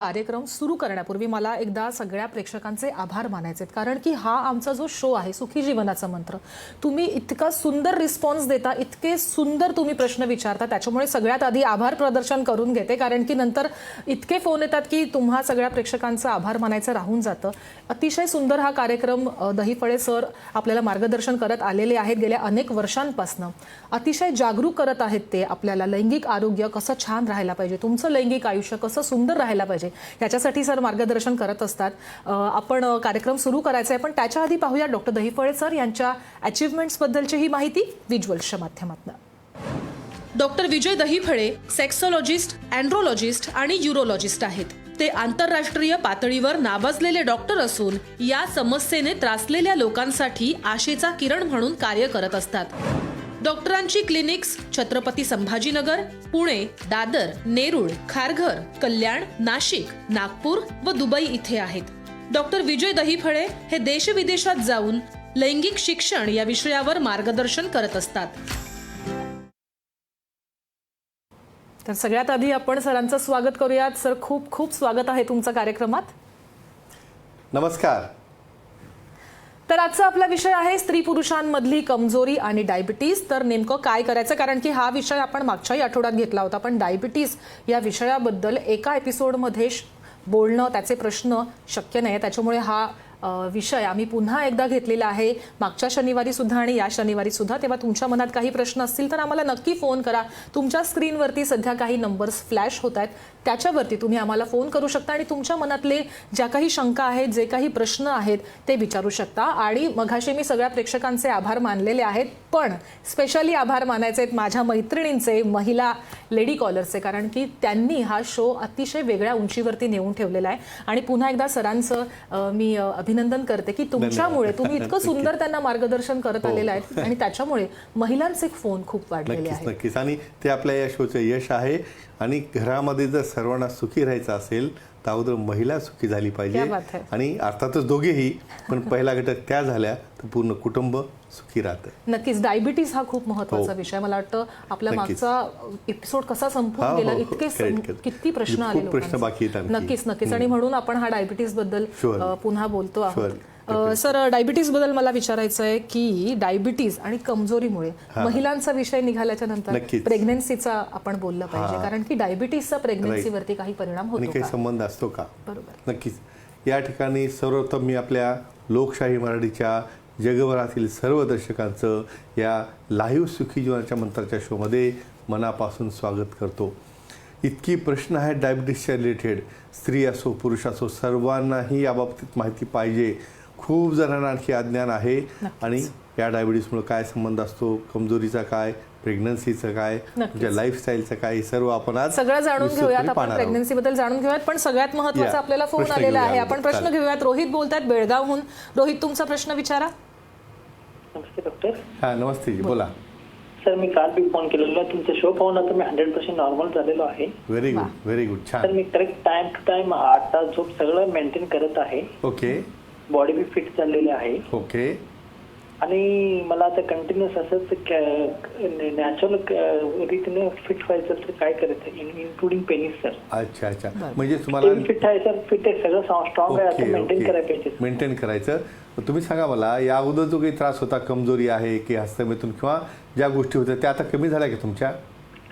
कार्यक्रम सुरू करण्यापूर्वी मला एकदा सगळ्या प्रेक्षकांचे आभार मानायचे आहेत, कारण की हा आमचा जो शो आहे सुखी जीवनाचा मंत्र, तुम्ही इतका सुंदर रिस्पॉन्स देता, इतके सुंदर तुम्ही प्रश्न विचारता, त्याच्यामुळे सगळ्यात आधी आभार प्रदर्शन करून घेते, कारण की नंतर इतके फोन येतात की तुम्हा सगळ्या प्रेक्षकांचा आभार मानायचं राहून जातं. अतिशय सुंदर हा कार्यक्रम दहीफळे सर आपल्याला मार्गदर्शन करत आलेले आहेत गेल्या अनेक वर्षांपासून. अतिशय जागरूक करत आहेत ते आपल्याला. लैंगिक आरोग्य कसं छान राहायला पाहिजे, तुमचं लैंगिक आयुष्य कसं सुंदर राहायला पाहिजे याच्यासाठी सर मार्गदर्शन करत असतात. आपण कार्यक्रम सुरू करायचा आहे, पण त्याच्या आधी पाहूया डॉक्टर दहीफळे सर यांच्या अचीव्हमेंट्स बद्दलची ही माहिती व्हिज्युअल्सच्या माध्यमातून. डॉक्टर विजय दहीफळे सेक्सोलॉजिस्ट, अँड्रोलॉजिस्ट आणि यूरोलॉजिस्ट आहेत. ते आंतरराष्ट्रीय पातळीवर नावाजलेले डॉक्टर असून या समस्येने त्रासलेल्या लोकांसाठी आशेचा किरण म्हणून कार्य करत असतात. डॉक्टरांची क्लिनिक्स छत्रपती संभाजीनगर, पुणे, दादर, नेरूळ, खारघर, कल्याण, नाशिक, नागपूर व दुबई इथे आहेत. डॉक्टर विजय दहीफळे हे देशविदेशात जाऊन लैंगिक शिक्षण या विषयावर मार्गदर्शन करत असतात. तर सगळ्यात आधी आपण सरांचं स्वागत करूयात. सर, खूप खूप स्वागत आहे तुमचं कार्यक्रमात. नमस्कार. तर आजचा आपला विषय आहे स्त्री पुरुषांमधली कमजोरी आणि डायबिटीज. तर नेमकं काय करायचं, कारण की हा विषय आपण मागच्याही आठवड्यात घेतला होता, पण डायबिटीज या विषयाबद्दल एका एपिसोडमध्ये बोलणं, त्याचे प्रश्न शक्य नाही, त्याच्यामुळे हा विषय आम्ही पुन्हा एकदा घेतलेला आहे मागच्या शनिवारी सुद्धा आणि या शनिवारी सुद्धा. तेव्हा तुमच्या मनात काही प्रश्न असतील तर आम्हाला नक्की फोन करा. तुमच्या स्क्रीनवरती सध्या काही नंबर्स फ्लॅश होत आहेत, त्याच्यावरती तुम्ही आम्हाला फोन करू शकता आणि तुमच्या मनातले ज्या काही शंका आहेत, जे काही प्रश्न आहेत ते विचारू शकता. आणि मघाशी मी सगळ्या प्रेक्षकांचे आभार मानलेले आहेत, पण स्पेशली आभार मानायचे आहेत माझ्या मैत्रिणींचे, महिला लेडी कॉलरचे, कारण की त्यांनी हा शो अतिशय वेगळ्या उंचीवरती नेऊन ठेवलेला आहे. आणि पुन्हा एकदा सरांचं मी अभिनंदन करते की तुमच्यामुळे तुम्ही इतकं सुंदर त्यांना मार्गदर्शन करत आलेलं आहे आणि त्याच्यामुळे महिलांचे फोन खूप वाढलेले आहेत. नक्कीच. आणि ते आपल्या या शोचं यश आहे. आणि घरामध्ये जर सर्वांना सुखी राहायचं असेल तर अगोदर महिला सुखी झाली पाहिजे, आणि अर्थातच दोघेही, पण पहिला घटक त्या झाल्या तर पूर्ण कुटुंब सुखी राहतं. नक्कीच. डायबिटीज हा खूप महत्त्वाचा विषय. मला वाटतं आपला मागचा एपिसोड कसा संपून गेला, इतके किती प्रश्न आले, प्रश्न बाकी आहेत. नक्कीच. आणि म्हणून आपण हा डायबिटीज बद्दल पुन्हा बोलतो आहोत. सर, डायबिटीज बद्दल मला विचारायचं आहे की डायबिटीज आणि कमजोरीमुळे महिलांचा विषय निघाल्याच्या नंतर प्रेग्नन्सीचा आपण बोललं पाहिजे, कारण की डायबिटीजचा प्रेग्नन्सीवरती काही परिणाम होतो, काही संबंध असतो का? बरोबर. नक्कीच. या ठिकाणी सर्वप्रथम मी आपल्या लोकशाही मराठीच्या जगभरातील सर्व दर्शकांचं या लाईव्ह सुखी जीवनाच्या मंत्राच्या शोमध्ये मनापासून स्वागत करतो. इतकी प्रश्न आहेत डायबिटीसच्या रिलेटेड, स्त्री असो पुरुष असो, सर्वांनाही याबाबतीत माहिती पाहिजे. खूप जणांना आणखी अज्ञान आहे. आणि या डायबिटीसमुळे काय संबंध असतो, कमजोरीचा काय, प्रेग्नन्सीचं काय, तुमच्या लाईफस्टाईलचं काय, सर्व आपण आज सगळं जाणून घेऊयात. आपण प्रेग्नन्सी बद्दल जाणून घेऊयात, पण सगळ्यात महत्त्वाचा आपल्याला फोन आलेला आहे. आपण प्रश्न घेऊयात. रोहित बोलतात बेळगावहून. रोहित, तुमचा प्रश्न विचारा. नमस्ते डॉक्टर. हा, नमस्ते जी, बोला. सर, मी काल बी फोन केलेला, तुमचा शो पाहून आता मी 100% नॉर्मल झालेलो आहे. व्हेरी गुड, व्हेरी गुड, छान. तर मी करेक्ट टाइम टू टाइम 8 तास झोप सगळं मेंटेन करत आहे. ओके. बॉडी बी फिट चाललेली आहे. ओके. आणि मला आता कंटिन्युअस असंच नॅचरल रीतीने फिट व्हायचं तर काय करायचं, इन्क्लुडिंग पेनिस सर. अच्छा अच्छा. म्हणजे तुम्हाला फिट आहे सर, फिट आहे, सगळं स्ट्रॉंग आहे, आता मेंटेन करायला पाहिजे. मेंटेन करायचं. तुम्ही सांगा मला, या अगोदर जो काही त्रास होता, कमजोरी आहे की हस्तमेतून किंवा ज्या गोष्टी होत्या त्या आता कमी झाल्या का तुमच्या?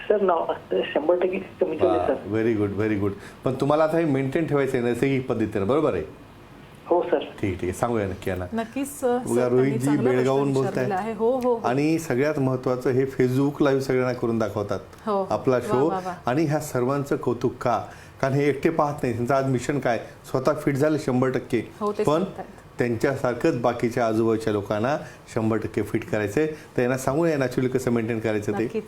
सर 100% कमी झाले sir. Very good, very good. पण तुम्हाला आता हे मेंटेन ठेवायचं आहे नैसर्गिक पद्धतीने, बरोबर आहे? हो सर. ठीक आहे, सांगूया नक्की यांना. नक्कीच. रोहितजी बेळगावून बोलताय. आणि सगळ्यात महत्वाचं, हे फेसबुक लाईव्ह सगळ्यांना करून दाखवतात आपला शो. आणि ह्या सर्वांचं कौतुक का, कारण हे एकटे पाहत नाही. त्यांचं आज मिशन काय, स्वतः फिट झाले 100%, पण त्यांच्यासारखंच बाकीच्या आजूबाजूच्या लोकांना 100% फिट करायचंय. तर यांना सांगूया नॅचरली कसं मेंटेन करायचं ते.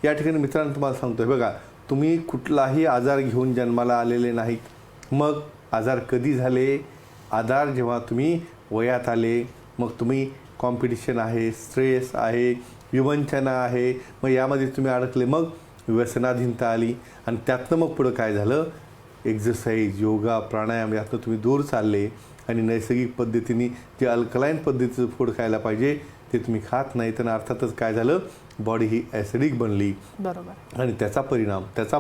या ठिकाणी मित्रांनो तुम्हाला सांगतोय बघा, तुम्ही कुठलाही आजार घेऊन जन्माला आलेले नाहीत. मग आजार कधी झाले? आजार जेव्हा तुम्ही वयात आले, मग तुम्ही कॉम्पिटिशन आहे, स्ट्रेस आहे, विवंचना आहे, मग यामध्ये तुम्ही अडकले, मग व्यसनाधीनता आली, आणि त्यातनं मग पुढं काय झालं, एक्झरसाईज, योगा, प्राणायाम यातनं तुम्ही दूर चालले आणि नैसर्गिक पद्धतीने जे अल्कलाईन पद्धतीचं फूड खायला पाहिजे ते तुम्ही खात नाही. तर अर्थातच काय झालं, बॉडी ही ॲसिडिक बनली. बरोबर. आणि त्याचा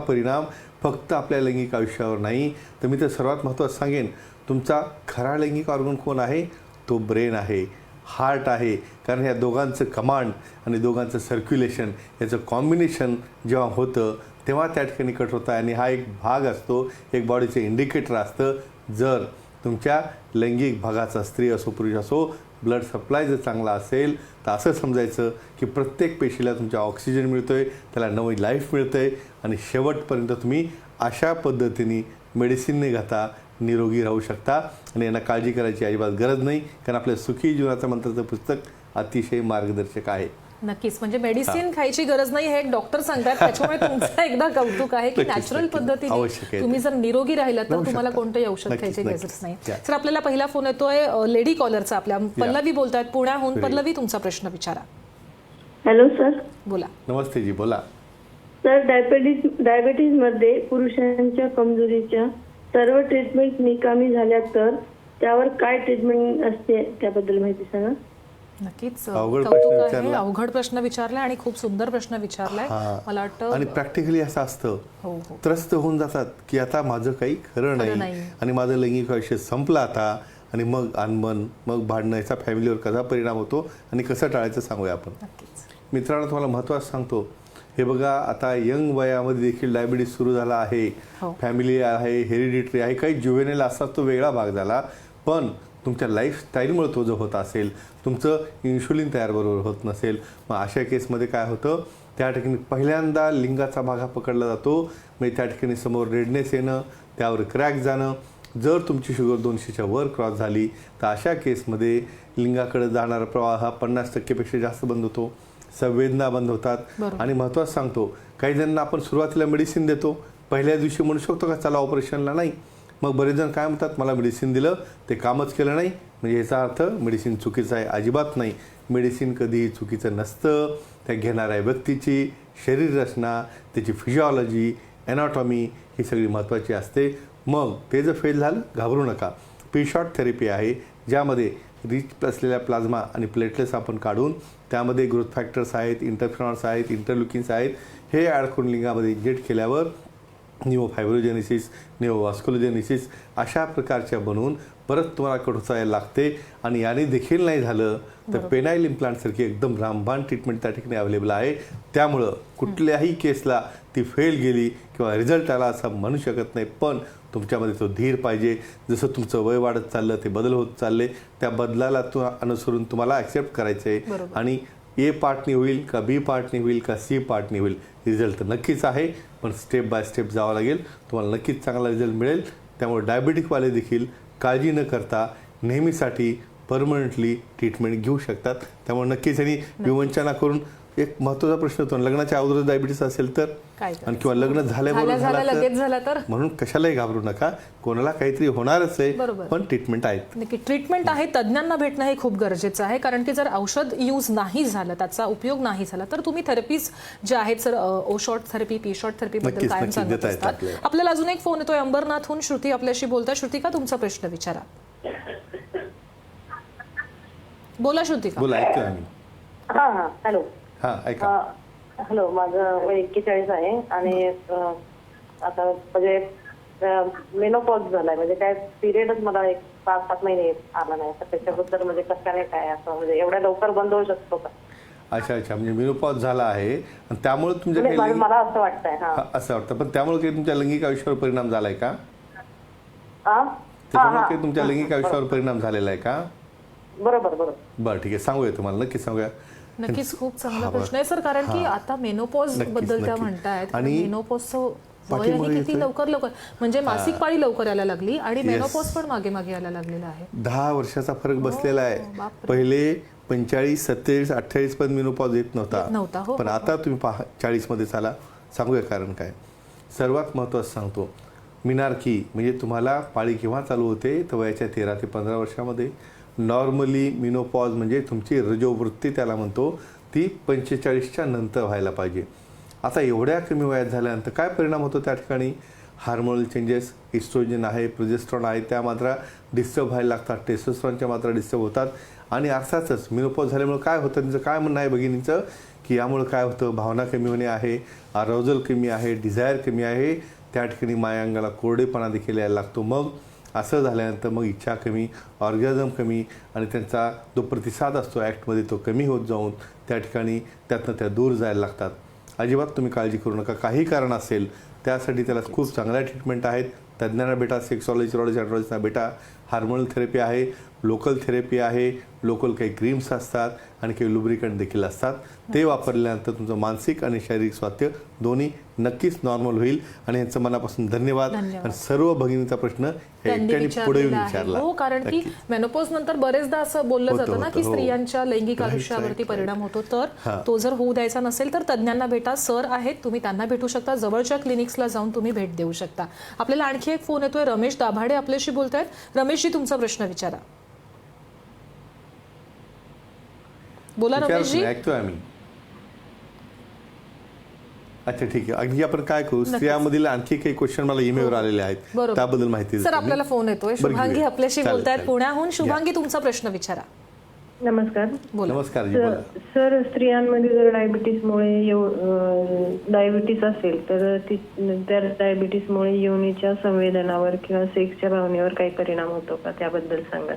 परिणाम फक्त आपल्या लैंगिक आयुष्यावर नाही, तर मी तर सर्वात महत्त्वाचं सांगेन, तुमचा खरा लैंगिक ऑर्गन कोण आहे? तो ब्रेन आहे, हार्ट आहे. कारण ह्या दोघांचं कमांड आणि दोघांचं सर्क्युलेशन याचं कॉम्बिनेशन जेव्हा होतं तेव्हा त्या ठिकाणी कट होतं. आणि हा एक भाग असतो, एक बॉडीचं इंडिकेटर असतं. जर तुमच्या लैंगिक भागाचा, स्त्री असो पुरुष असो, ब्लड सप्लाय जर चांगला असेल तर असं समजायचं की प्रत्येक पेशीला तुमच्या ऑक्सिजन मिळतोय, त्याला नवी लाईफ मिळतंय आणि शेवटपर्यंत तुम्ही अशा पद्धतीने मेडिसिन न घेता निरोगी राहू शकता. आणि यांना काळजी करायची अजिबात गरज नाही, कारण आपल्या सुखी जीवनाचा मंत्राचं पुस्तक अतिशय मार्गदर्शक आहे. नक्कीच, म्हणजे मेडिसिन खायची गरज नाही हे एक डॉक्टर सांगतात. त्याच्यामुळे तुमचं एकदा कौतुक आहे की नॅचरल पद्धतीने तुम्ही जर निरोगी राहिलात तर तुम्हाला कोणतंही औषध खायची गरज नाही. तर आपल्याला पहिला फोन येतोय लेडी कॉलरचा. आपल्या पल्लवी बोलतायत पुण्याहून. पल्लवी, तुमचा प्रश्न विचारा. Hello sir. बोला. नमस्ते जी, बोला. सर, डायबिटीज मध्ये पुरुषांच्या कमजोरीच्या सर्व ट्रीटमेंट निकामी झाल्या तर त्यावर काय ट्रीटमेंट असते त्याबद्दल माहिती सांगा. नक्कीच, अवघड कौतुक प्रश्न आहे. विचारला. अवघड प्रश्न विचारलाय आणि खूप सुंदर प्रश्न विचारलाय. मला वाटतं आणि प्रॅक्टिकली असं असतं, हो, त्रस्त होऊन जातात की आता माझं काही खरं नाही आणि माझं लैंगिक आयुष्य संपलं आता. आणि मग अनबन, मग भांडणं, याचा फॅमिलीवर कसा परिणाम होतो आणि कसं टाळायचं सांगूया आपण. मित्रांनो, तुम्हाला महत्त्वाचं सांगतो, हे बघा, आता यंग वयामध्ये देखील डायबिटीज सुरू झाला आहे. फॅमिली आहे, हेरिडिटरी आहे, काही ज्युव्हेनाइल असतात, तो वेगळा भाग झाला. पण तुमच्या लाईफस्टाईलमुळे तो जो होत असेल, तुमचं इन्शुलिन तयार बरोबर होत नसेल, मग अशा केसमध्ये काय होतं, त्या ठिकाणी पहिल्यांदा लिंगाचा भाग हा पकडला जातो. म्हणजे त्या ठिकाणी समोर रेडनेस येणं, त्यावर क्रॅक जाणं. जर तुमची शुगर 200च्या वर क्रॉस झाली तर अशा केसमध्ये लिंगाकडे जाणारा प्रवाह हा 50% जास्त बंद होतो. संवेदना बंद होतात. आणि महत्त्वाचं सांगतो, काही जणांना आपण सुरुवातीला मेडिसिन देतो, पहिल्या दिवशी म्हणू शकतो का चला ऑपरेशनला, नाही. मग बरेच जण काय म्हणतात, मला मेडिसिन दिलं ते कामच केलं नाही, म्हणजे याचा अर्थ मेडिसिन चुकीचं आहे. अजिबात नाही. मेडिसिन कधीही चुकीचं नसतं. त्या घेणाऱ्या व्यक्तीची शरीर रचना, त्याची फिजिओलॉजी, ॲनाटॉमी ही सगळी महत्त्वाची असते. मग ते जर फेल झालं, घाबरू नका. पी-शॉट थेरपी आहे, ज्यामध्ये रिच असलेल्या प्लाझ्मा आणि प्लेटलेट्स आपण काढून त्यामध्ये ग्रोथ फॅक्टर्स आहेत, इंटरफेरॉन्स आहेत, इंटरल्युकिन्स आहेत, हे ॲड करून लिंगामध्ये इंजेक्ट केल्यावर निओफायब्रोजेनेसिस, निओवास्क्युलोजेनेसिस अशा प्रकारच्या बनवून परत तुम्हाला कटोचायला लागते. आणि याने देखील नाही झालं तर पेनाइल इम्प्लांटसारखी एकदम रामबाण ट्रीटमेंट त्या ठिकाणी अवेलेबल आहे. त्यामुळं कुठल्याही केसला ती फेल गेली किंवा रिझल्ट आला असं म्हणू शकत नाही. पण तुमच्यामध्ये तो धीर पाहिजे. जसं तुमचं वय वाढत चाललं, ते बदल होत चालले, त्या बदलाला अनुसरून तुम्हाला ॲक्सेप्ट करायचं आहे. आणि ए पार्टनी होईल का बी पार्टनी होईल का सी पार्टनी होईल, रिझल्ट तर नक्कीच आहे, पण स्टेप बाय स्टेप जावं लागेल. तुम्हाला नक्कीच चांगला रिझल्ट मिळेल. त्यामुळे डायबिटिकवाले देखील काळजी न करता नेहमीसाठी परमनंटली ट्रीटमेंट घेऊ शकतात. त्यामुळे नक्कीच यांनी विवंचना करून एक महत्त्वाचा प्रश्न होतो, लग्नाच्या अगोदर डायबिटीस असेल तर, आणि किंवा लग्न झाल्याबरोबर लगेच झाला तर, म्हणून कशालाही घाबरू नका. कोणाला काहीतरी होणारच आहे, पण ट्रीटमेंट आहेत. नक्की ट्रीटमेंट आहे. तज्ज्ञांना भेटणं हे खूप गरजेचं आहे, कारण की जर औषध यूज नाही झालं, त्याचा उपयोग नाही झाला, तर तुम्ही थेरपीज ज्या आहेत sir, O short therapy, P short therapy बद्दल कायम सांगत असतात. आपल्याला अजून एक फोन येतोय अंबरनाथहून. श्रुती आपल्याशी बोलताय. श्रुतिका, तुमचा प्रश्न विचारा. बोला श्रुतिका. बोला, ऐकतोय आम्ही. हा, हॅलो. हा, ऐका. हॅलो, माझं वय 41 आहे आणि आता म्हणजे मेनोपॉज झालाय, म्हणजे काय पिरियडच मला 5-7 महिने आला नाही. तर त्याच्याबद्दल म्हणजे कशाने काय असं, म्हणजे एवढ्या लवकर बंद होऊ शकतो का? अच्छा, म्हणजे मेनोपॉज झाला आहे आणि त्यामुळे तुमच्या मला असं वाटतंय. असं वाटतं, पण त्यामुळे काही तुमच्या लैंगिक आयुष्यावर परिणाम झालाय का? त्याच्यामुळे काही तुमच्या लैंगिक आयुष्यावर परिणाम झालेला आहे का? बरोबर. बरं, ठीक आहे, सांगूया तुम्हाला, नक्की सांगूया. नक्कीच खूप चांगला प्रश्न आहे सर, कारण की आता मेनोपॉज बद्दल त्या म्हणतायत. आणि मेनोपॉजचं वयही किती लवकर म्हणजे मासिक पाळी लवकर यायला लागली आणि मेनोपॉज पण मागे यायला लागलेला आहे. 10 वर्षाचा फरक बसलेला आहे. पहिले 45, 27, 28 पण मेनोपॉज येत नव्हता. पण आता तुम्ही 40 मध्ये चाला. सांगूया कारण काय. सर्वात महत्त्वाचं सांगतो, मिनार्की म्हणजे तुम्हाला पाळी केव्हा चालू होते तर वयाच्या 13 ते 15 वर्षामध्ये. नॉर्मली मेनोपॉज म्हणजे तुमची रजोवृत्ती त्याला म्हणतो, ती 45च्या नंतर व्हायला पाहिजे. आता एवढ्या कमी वयात झाल्यानंतर काय परिणाम होतो त्या ठिकाणी? हार्मोनल चेंजेस, इस्ट्रोजन आहे, प्रोजेस्ट्रॉन आहे, त्या मात्रा डिस्टर्ब व्हायला लागतात, टेस्टोस्टेरॉनच्या मात्रा डिस्टर्ब होतात. आणि अर्थातच मेनोपॉज झाल्यामुळे काय होतं, त्यांचं काय म्हणणं आहे भगिनींचं, की यामुळे काय होतं, भावना कमी होणे आहे, अराउजल कमी आहे, डिझायर कमी आहे. त्या ठिकाणी मायांगाला कोरडेपणा देखील यायला लागतो. मग असं झाल्यानंतर मग इच्छा कमी, ऑर्गॅझम कमी आणि त्यांचा जो प्रतिसाद असतो ॲक्टमध्ये तो कमी होत जाऊन त्या ठिकाणी त्यातनं त्या दूर जायला लागतात. अजिबात तुम्ही काळजी करू नका. काही कारण असेल त्यासाठी त्याला खूप चांगल्या ट्रीटमेंट आहेत. तज्ज्ञांना भेटा, सेक्सॉलॉजी, यूरॉलॉजी, अँड्रॉलॉजीना भेटा. हार्मोनल थेरपी आहे, लोकल थेरपी आहे, लोकल काही क्रीम्स असतात आणि काही लुब्रिकंट देखील असतात. ते वापरल्यानंतर तुमचं मानसिक आणि शारीरिक स्वास्थ्य दोन्ही नक्कीच नॉर्मल होईल. आणि यांचं मनापासून धन्यवाद. आणि सर्व भगिनीचा प्रश्न एकट्याने पुढे येऊन विचारला. हो, कारण की मेनोपॉज नंतर बरेचदा असं बोललं जातं ना की स्त्रियांच्या लैंगिक आयुष्यावरती परिणाम होतो. तर तो जर होऊ द्यायचा नसेल तर तज्ज्ञांना भेटा. सर आहेत, तुम्ही त्यांना भेटू शकता. जवळच्या क्लिनिक्सला जाऊन तुम्ही भेट देऊ शकता. आपल्याला आणखी एक फोन येतोय. रमेश दाभाडे आपल्याशी बोलतायत. रमेशजी, तुमचा प्रश्न विचारा. बोला रमेशजी. ऐकतोय आम्ही. अच्छा, ठीक आहे. अगदी आपण काय करू, स्त्रियांमधील आणखी काही क्वेश्चन मला ईमेलवर आलेले आहेत, त्याबद्दल माहिती सर आपल्याला फोन येतोय. शुभांगी आपल्याशी बोलतायत पुण्याहून. शुभांगी, तुमचा प्रश्न विचारा. नमस्कार. नमस्कार जी, बोला. सर, स्त्रियांमध्ये जर डायबिटीस असेल तर त्या डायबिटीसमुळे योनीच्या संवेदनावर किंवा सेक्सच्या भावनेवर काही परिणाम होतो का, त्याबद्दल सांगा.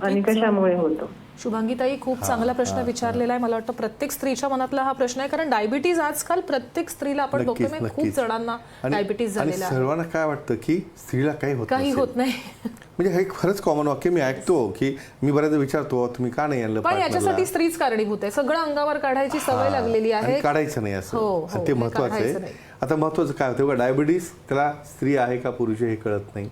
आणि कशामुळे होतो? शुभांगीताई, खूप चांगला प्रश्न विचारलेला आहे. मला वाटतं प्रत्येक स्त्रीच्या मनातला हा प्रश्न आहे, कारण डायबिटीज आजकाल प्रत्येक स्त्रीला आपण बघतोय. खूप जणांना डायबिटीज झालेला आहे. सर्वांना काय वाटतं की स्त्रीला काही होत नाही. म्हणजे हे खरंच कॉमन वाक्य मी ऐकतो की मी बऱ्याचदा विचारतो तुम्ही का नाही आणलं. पण याच्यासाठी स्त्रीच कारणीभूत आहे. सगळं अंगावर काढायची सवय लागलेली आहे. काढायचं नाही असं, ते महत्वाचं आहे. आता महत्वाचं काय होतं, डायबिटीस त्याला स्त्री आहे का पुरुष हे कळत नाही.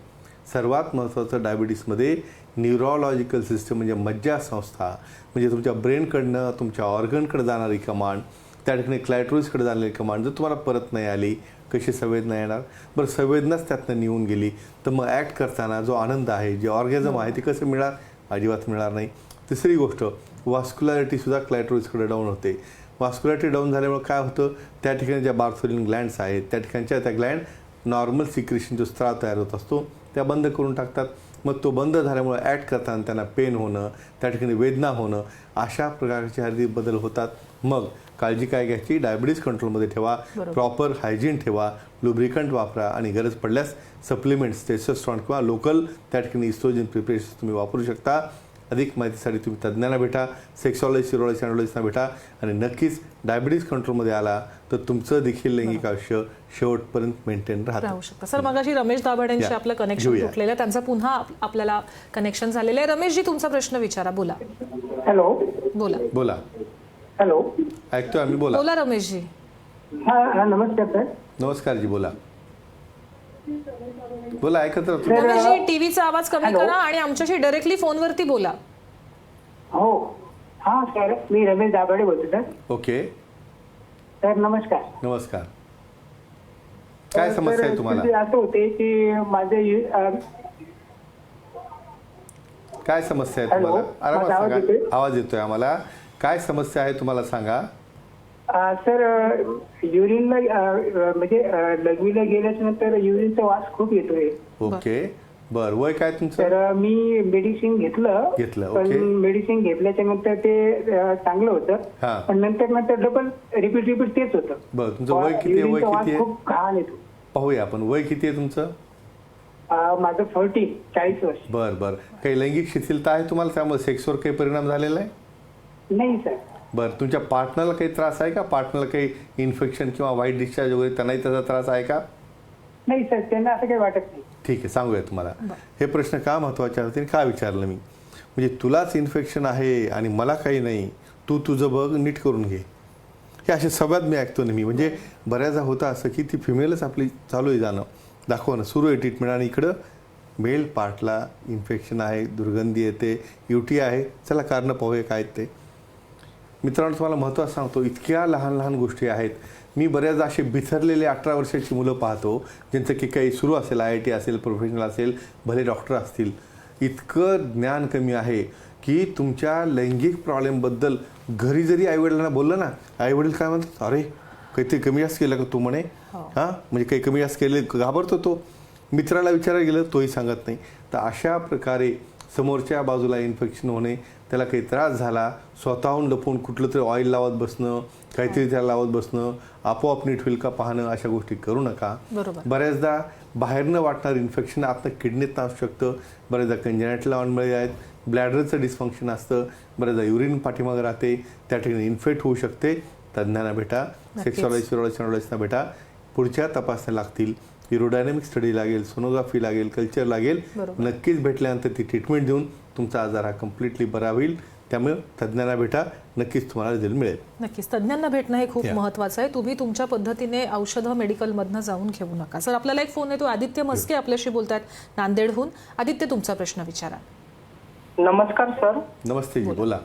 सर्वात महत्त्वाचं डायबिटीसमध्ये न्यूरोलॉजिकल सिस्टम म्हणजे मज्जासंस्था, म्हणजे तुमच्या ब्रेनकडनं तुमच्या ऑर्गनकडे जाणारी कमांड, त्या ठिकाणी क्लायट्रोइड्सकडे जाणारी कमांड जर तुम्हाला परत नाही आली, कशी संवेदना येणार. बरं, संवेदनाच त्यातनं निघून गेली तर मग ॲक्ट करताना जो आनंद आहे, जे ऑर्गॅझम आहे ते कसं मिळणार? अजिबात मिळणार नाही. तिसरी गोष्ट, वास्क्युलॅरिटीसुद्धा क्लायट्रोइड्सकडे डाऊन होते. वास्क्युलॅरिटी डाऊन झाल्यामुळे काय होतं, त्या ठिकाणी ज्या बार्थोलिन ग्लँड्स आहेत त्या ठिकाणच्या त्या ग्लँड नॉर्मल सिक्रेशन जो स्त्राव तयार होत असतो त्या बंद करून टाकतात. मग तो बंद झाल्यामुळे ॲक्ट करताना त्यांना पेन होणं, त्या ठिकाणी वेदना होणं, अशा प्रकारचे शारीरिक बदल होतात. मग काळजी काय घ्यायची, डायबिटीज कंट्रोलमध्ये ठेवा, प्रॉपर हायजीन ठेवा, लुब्रिकंट वापरा आणि गरज पडल्यास सप्लिमेंट्स, टेस्टोस्टेरॉन किंवा लोकल त्या ठिकाणी इस्ट्रोजन प्रिपरेशन तुम्ही वापरू शकता. अधिक माहितीसाठी तुम्ही तज्ज्ञांना भेटा, सेक्सॉलॉजी, यूरॉलॉजी, अँड्रॉलॉजीना भेटा. आणि नक्कीच डायबिटीज कंट्रोलमध्ये आला तर तुमचं देखील लैंगिक आयुष्य शेवटपर्यंत मेंटेन राहू शकतं. सर, मगाशी रमेश दाभाडेंशी आपलं कनेक्शन तुटलेलं आहे, त्यांचा पुन्हा आपल्याला कनेक्शन झालेलं आहे. रमेशजी, तुमचा प्रश्न विचारा. बोला. हॅलो. बोला. हॅलो, ऐकतोय आम्ही. बोला रमेशजी. हा, नमस्कार सर. नमस्कार जी, बोला. ऐकत राहतो. रमेशजी, टीव्हीचा आवाज कमी करा आणि आमच्याशी डायरेक्टली फोनवरती बोला. हो, हा सर, मी रमेश दाभाडे बोलतो सर. ओके सर, नमस्कार. नमस्कार. काय समस्या आहे तुम्हाला? असं होते की माझे काय समस्या आहे तुम्हाला? आरामात सांगा. आवाज येतोय आम्हाला. काय समस्या आहे तुम्हाला सांगा. सर, युरिनला म्हणजे लघवीला गेल्याच्या नंतर युरिनचा वास खूप येतोय. ओके, बर. वय काय तुमचं? तर मी मेडिसिन घेतलं. पण मेडिसिन घेतल्याच्या नंतर ते चांगलं होतं, पण नंतर डबल रिपीट तेच होतं. बरं, तुमचं वय किती आहे? खूप घाण येतो. पाहूया आपण. वय किती आहे तुमचं? माझं 40 वर्ष. बर. काही लैंगिक शिथिलता आहे तुम्हाला, त्यामुळे सेक्सवर काही परिणाम झालेला आहे? नाही सर. बरं, तुमच्या पार्टनरला काही त्रास आहे का? पार्टनरला काही इन्फेक्शन किंवा व्हाईट डिस्चार्ज वगैरे त्यांनाही त्याचा त्रास आहे का? नाही सर, त्यांना असं काही वाटत नाही. ठीक आहे, सांगूया तुम्हाला. हे प्रश्न का महत्त्वाचे होते, का विचारलं मी, म्हणजे तुलाच इन्फेक्शन आहे आणि मला काही नाही, तू तुझं बघ, नीट करून घे. हे असे संवाद मी ऐकतो नेहमी. म्हणजे बऱ्याचदा होतं असं की ती फिमेलच आपली चालू आहे जाणं, दाखवणं, सुरू आहे ट्रीटमेंट, आणि इकडं मेल पार्टला इन्फेक्शन आहे, दुर्गंधी येते, UTI आहे. चला कारणं पाहूया काय ते. मित्रांनो, तुम्हाला महत्त्वाचं सांगतो, इतक्या लहान लहान गोष्टी आहेत. मी बऱ्याचदा असे बिथरलेले 18 वर्षाची मुलं पाहतो ज्यांचं की काही सुरू असेल, IIT असेल, प्रोफेशनल असेल, भले डॉक्टर असतील. इतकं ज्ञान कमी आहे की तुमच्या लैंगिक प्रॉब्लेमबद्दल घरी जरी आईवडिलांना बोललं ना, आईवडील काय म्हणतात, अरे काहीतरी कमी जास्त केलं का तू म्हणे, म्हणजे काही कमी जास्त केले, घाबरतो तो. मित्राला विचारायला गेलं तोही सांगत नाही. तर अशा प्रकारे समोरच्या बाजूला इन्फेक्शन होणे त्याला काही त्रास झाला, स्वतःहून लपून कुठलं तरी ऑइल लावत बसणं, काहीतरी त्याला लावत बसणं, आपोआप नीट होईल का पाहणं, अशा गोष्टी करू नका. बरोबर. बऱ्याचदा बाहेरनं वाटणारं इन्फेक्शन आतनं किडनीत असू शकतं, बऱ्याचदा कंजेनिटल अनमळे आहेत, ब्लॅडरचं डिस्फंक्शन असतं, बऱ्याचदा युरिन पाठीमागं राहते, त्या ठिकाणी इन्फेक्ट होऊ शकते. तज्ज्ञांना भेटा, सेक्सॉलॉजिस्टना भेटा, पुढच्या तपासण्या लागतील, एरोडायनॅमिक स्टडी लागेल, सोनोग्राफी लागेल, कल्चर लागेल. नक्कीच भेटल्यानंतर ती ट्रीटमेंट देऊन तुमचा आजार हा कम्प्लिटली बरा होईल. त्यामुळे तज्ज्ञांना भेटा, नक्कीच तुम्हाला रिझल्ट मिळेल. नक्कीच तज्ज्ञांना भेटणं हे खूप महत्त्वाचं आहे. तुम्ही तुमच्या पद्धतीने औषधं मेडिकलमधनं जाऊन घेऊ नका. सर आपल्याला एक फोन येतो, आदित्य म्हस्के आपल्याशी बोलतात नांदेडहून. आदित्य, तुमचा प्रश्न विचारा. नमस्कार सर. नमस्ते जी, बोला.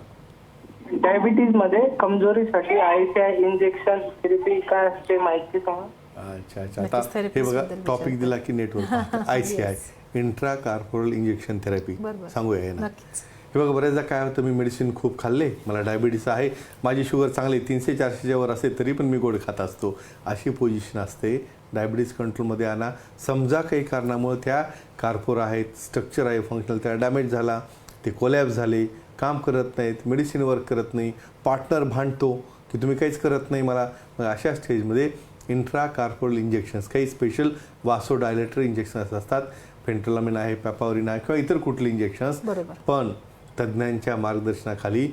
डायबिटीज मध्ये कमजोरीसाठी ICI इंजेक्शन थेरपी काय असते माहिती सांगा. अच्छा अच्छा, आता हे बघा टॉपिक दिला की network ICI intra corporeal injection therapy सांगूया ना. हे बघा बऱ्याचदा काय होतं, मी मेडिसिन खूप खाल्ले, मला डायबिटीस आहे, माझी शुगर चांगली 300-400च्या वर असेल तरी पण मी गोड खात असतो, अशी पोझिशन असते. डायबिटीज कंट्रोलमध्ये आणा. समजा काही कारणामुळे त्या कार्पोर आहेत, स्ट्रक्चर आहे फंक्शनल, त्या डॅमेज झाला, ते कोलॅप्स झाले, काम करत नाहीत, मेडिसिन वर्क करत नाही, पार्टनर भांडतो की तुम्ही काहीच करत नाही मला, मग अशा स्टेजमध्ये इंट्रा कार्पोरल इंजेक्शन्स, काही स्पेशल वासोडायलेटर इंजेक्शन्स असतात, फेंट्रलामिन आहे, पॅपावरिन आहे किंवा इतर कुठले इंजेक्शन्स, पण तज्ज्ञांच्या मार्गदर्शनाखाली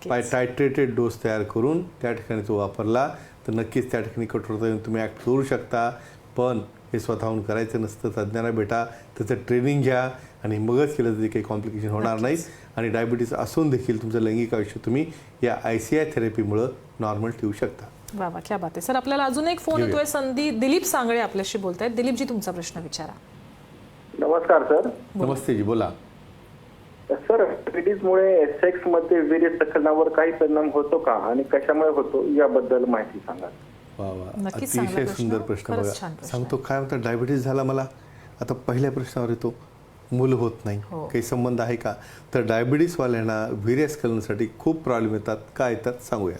टायट्रेटेड डोस तयार करून त्या ठिकाणी तो वापरला तर नक्कीच त्या ठिकाणी कठोरतेने तुम्ही ॲक्ट करू शकता. पण हे स्वतःहून करायचं नसतं. तज्ज्ञांना भेटा, त्याचं ट्रेनिंग घ्या आणि मगच केलं तरी काही कॉम्प्लिकेशन होणार नाहीत. आणि डायबिटीस असून देखील तुमचं लैंगिक आयुष्य तुम्ही या ICI थेरपीमुळं नॉर्मल ठेवू शकता. वा वा, क्या बात आहे. सर आपल्याला अजून एक फोन येतोय, दिलीप सांगळे आपल्याशी बोलतायत. दिलीपजी, तुमचा प्रश्न विचारा. नमस्कार सर. नमस्ते जी, बोला. सर, डायबिटीजमुळे सेक्स मध्ये वीर्य संकलनावर काही परिणाम होतो का आणि कशामुळे होतो याबद्दल माहिती सांगा. वा वा, अतिशय सुंदर प्रश्न. बघा सांगतो काय म्हणतात, डायबिटीस झाला मला, आता पहिल्या प्रश्नावर येतो, मूल होत नाही, काही संबंध आहे का. तर डायबिटीसवाल्यांना वीर्यस्खलनासाठी खूप प्रॉब्लेम येतात. काय येतात सांगूया.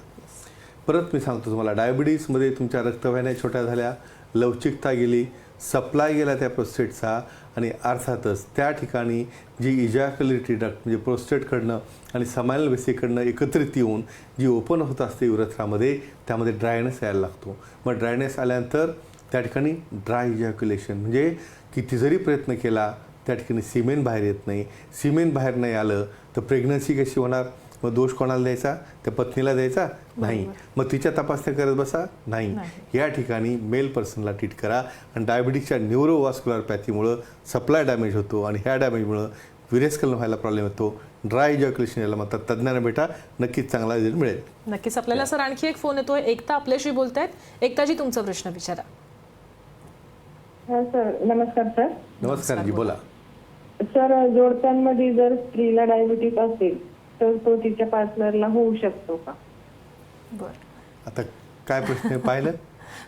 परत मी सांगतो तुम्हाला, डायबिटीसमध्ये तुमच्या रक्तवाहिन्या छोट्या झाल्या, लवचिकता गेली, सप्लाय गेला त्या प्रोस्टेटचा, आणि अर्थातच त्या ठिकाणी जी इजॅक्युलेटरी डक्ट म्हणजे प्रोस्टेटकडनं आणि समायनल वेसिकडनं एकत्रित येऊन जी ओपन होत असते युरेथ्रामध्ये, त्यामध्ये ड्रायनेस यायला लागतो. मग ड्रायनेस आल्यानंतर त्या ठिकाणी ड्राय इजॅक्युलेशन, म्हणजे किती जरी प्रयत्न केला त्या ठिकाणी सिमेन बाहेर येत नाही. सिमेन बाहेर नाही आलं तर प्रेग्नन्सी कशी होणार. मग दोष कोणाला द्यायचा, त्या पत्नीला द्यायचा नाही. मग तिच्या तपासण्या करत बसा नाही. या ठिकाणी मेल पर्सनला ट्रीट करा. आणि डायबिटीसच्या न्यूरोवास्क्युलर पॅथीमुळं सप्लाय डॅमेज होतो आणि ह्या डॅमेजमुळं वीर्यस्खलन व्हायला प्रॉब्लेम येतो, ड्राय इजॅक्युलेशन याला म्हणतात. तज्ज्ञांना भेटा, नक्कीच चांगला रिझल्ट मिळेल. नक्कीच. आपल्याला सर आणखी एक फोन येतोय, एकता आपल्याशी बोलतायत. एकताजी, तुमचा प्रश्न विचारा. सर नमस्कार. सर नमस्कार जी, बोला. सर, जोडप्यांमध्ये जर स्त्रीला डायबिटीस असेल तर तो तिच्या पार्टनरला होऊ शकतो का. आता काय प्रश्न पाहिलं.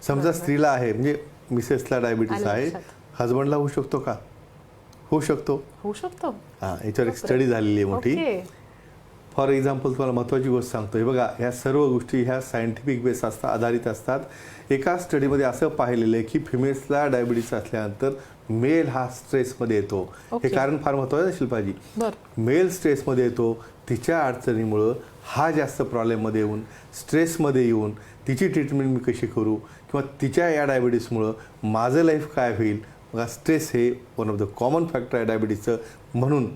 समजा स्त्रीला आहे, म्हणजे मिसेसला डायबिटीस आहे, हजबंडला होऊ शकतो का. होऊ शकतो. हां, याच्यावर एक स्टडी झालेली आहे मोठी. फॉर एक्झाम्पल तुम्हाला महत्त्वाची गोष्ट सांगतो. हे बघा, ह्या सर्व गोष्टी ह्या सायंटिफिक बेस असतात, आधारित असतात. एका स्टडीमध्ये असं पाहिलेलं आहे की फिमेल्सला डायबिटीस असल्यानंतर मेल हा स्ट्रेसमध्ये येतो. हे कारण फार महत्त्वाचं आहे शिल्पाजी. मेल स्ट्रेसमध्ये येतो, तिच्या अडचणीमुळं हा जास्त प्रॉब्लेममध्ये येऊन, स्ट्रेसमध्ये येऊन तिची ट्रीटमेंट मी कशी करू, किंवा तिच्या या डायबिटीसमुळं माझं लाईफ काय होईल. बघा, स्ट्रेस हे one of the common factor आहे डायबिटीसचं. म्हणून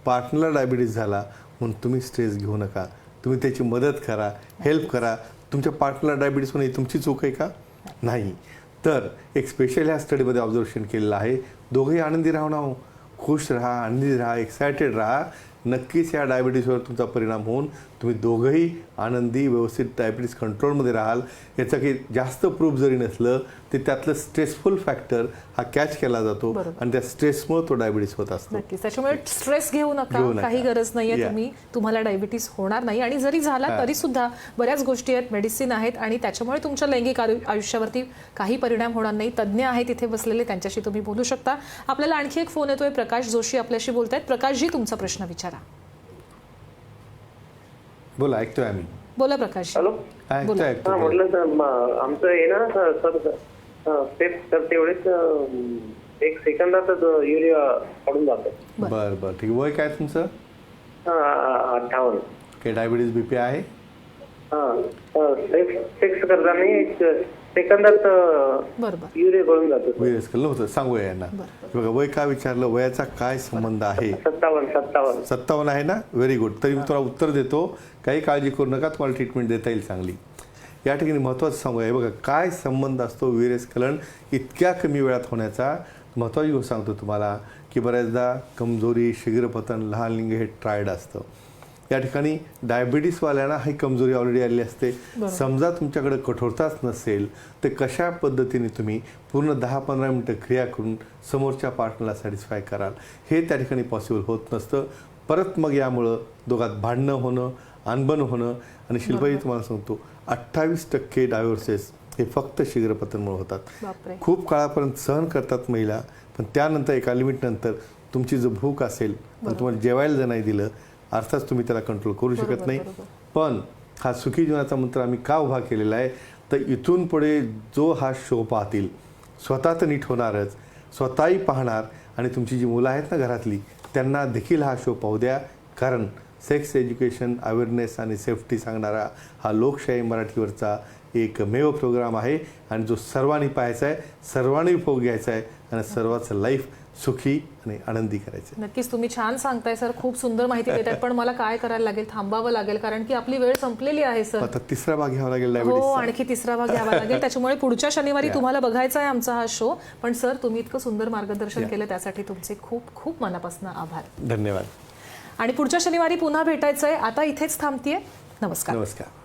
पार्टनरला डायबिटीस झाला म्हणून तुम्ही स्ट्रेस घेऊ नका, तुम्ही त्याची मदत करा, हेल्प करा. तुमच्या पार्टनरला डायबिटीस होणे ही तुमची चूक आहे का. नाही. तर एक स्पेशल ह्या स्टडीमध्ये ऑब्झर्वेशन केलेलं आहे. दोघंही आनंदी राहणं, खुश राहा, आनंदी राहा, एक्सायटेड राहा. नक्कीच या डायबिटीसवर तुमचा परिणाम होऊन तुम्ही दोघंही आनंदी व्यवस्थित डायबिटीस कंट्रोलमध्ये राहाल. याचं काही जास्त प्रूफ जरी नसलं ते त्यातलं स्ट्रेसफुल फॅक्टर हा कॅच केला जातो आणि त्या स्ट्रेसमुळे तो डायबिटीस होत असतो. त्याच्यामुळे स्ट्रेस घेऊ नका, काही गरज नाहीये. तुम्हाला डायबिटीस होणार नाही. आणि जरी झाला तरी सुद्धा बऱ्याच गोष्टी आहेत, मेडिसिन आहेत, आणि त्याच्यामुळे तुमच्या लैंगिक आयुष्यावरती काही परिणाम होणार नाही. तज्ज्ञ आहेत इथे बसलेले, त्यांच्याशी तुम्ही बोलू शकता. आपल्याला आणखी एक फोन येतोय, प्रकाश जोशी आपल्याशी बोलतायत. प्रकाशजी, तुमचा प्रश्न विचारा. बोला, ऐकतोय आम्ही. बोला प्रकाश. हॅलो. म्हटलं तर आमचं आहे ना सर, तर तेवढेच 1 सेकंदातच युरिया काढून जातो. बरं बरं, ठीक. वय काय तुमचं. 58. काही डायबिटीज बीपी आहे? सेक्स करताना सेकंदात बरोबर. युरिया गळून जातो. वेळेस कळलं होतं, सांगूया यांना. बघा, वय का विचारलं, वयाचा काय संबंध आहे? 57 आहे ना? Very good. तरी मी तुम्हाला उत्तर देतो, काही काळजी करू नका, तुम्हाला ट्रीटमेंट देता येईल चांगली. या ठिकाणी महत्त्वाचं सांगूया, बघा काय संबंध असतो वीर्यस्खलन इतक्या कमी वेळात होण्याचा. महत्त्वाची गोष्ट सांगतो तुम्हाला की बऱ्याचदा कमजोरी, शीघ्रपतन, लहान लिंग हे ट्रायड असतं. या ठिकाणी डायबिटीसवाल्यांना ही कमजोरी ऑलरेडी आलेली असते. समजा तुमच्याकडे कठोरताच नसेल तर कशा पद्धतीने तुम्ही पूर्ण 10-15 मिनटं क्रिया करून समोरच्या पार्टनरला सॅटिस्फाय कराल, हे त्या ठिकाणी पॉसिबल होत नसतं. परत मग यामुळं दोघात भांडणं होणं, अनबन होणं. आणि शिल्पाई तुम्हाला सांगतो, 28% डायव्होर्सेस हे फक्त शीघ्रपतनमुळे होतात. खूप काळापर्यंत सहन करतात महिला, पण त्यानंतर एका लिमिटनंतर तुमची जो भूक असेल, पण तुम्हाला जेवायला जर नाही दिलं, अर्थात तुम्ही त्याला कंट्रोल करू शकत नाही. पण हा सुखी जीवनाचा मंत्र आम्ही का उभा केलेला आहे, तर इथून पुढे जो हा शो पाहतील, स्वतः तर नीट होणारच, स्वतःही पाहणार आणि तुमची जी मुलं आहेत ना घरातली, त्यांना देखील हा शो पाहू द्या. कारण सेक्स एज्युकेशन, अवेअरनेस आणि सेफ्टी सांगणारा हा लोकशाही मराठीवरचा एकमेव प्रोग्राम आहे आणि जो सर्वांनी पाहायचा आहे, सर्वांनी उपभोग घ्यायचा आहे आणि सर्वांचं लाईफ सुखी आणि आनंदी करायचं. नक्कीच तुम्ही छान सांगताय सर, खूप सुंदर माहिती देतात. पण मला काय करायला लागेल, थांबावं लागेल कारण की आपली वेळ संपलेली आहे सर. आता तिसरा भाग घ्यावा लागेल. हो, आणखी तिसरा भाग घ्यावा लागेल. त्याच्यामुळे पुढच्या शनिवारी तुम्हाला बघायचा आहे आमचा हा शो. पण सर, तुम्ही इतकं सुंदर मार्गदर्शन केलं त्यासाठी तुमचे खूप खूप मनापासून आभार. धन्यवाद. आणि पुढच्या शनिवारी पुन्हा भेटायचंय. आता इथेच थांबतेय. नमस्कार. नमस्कार.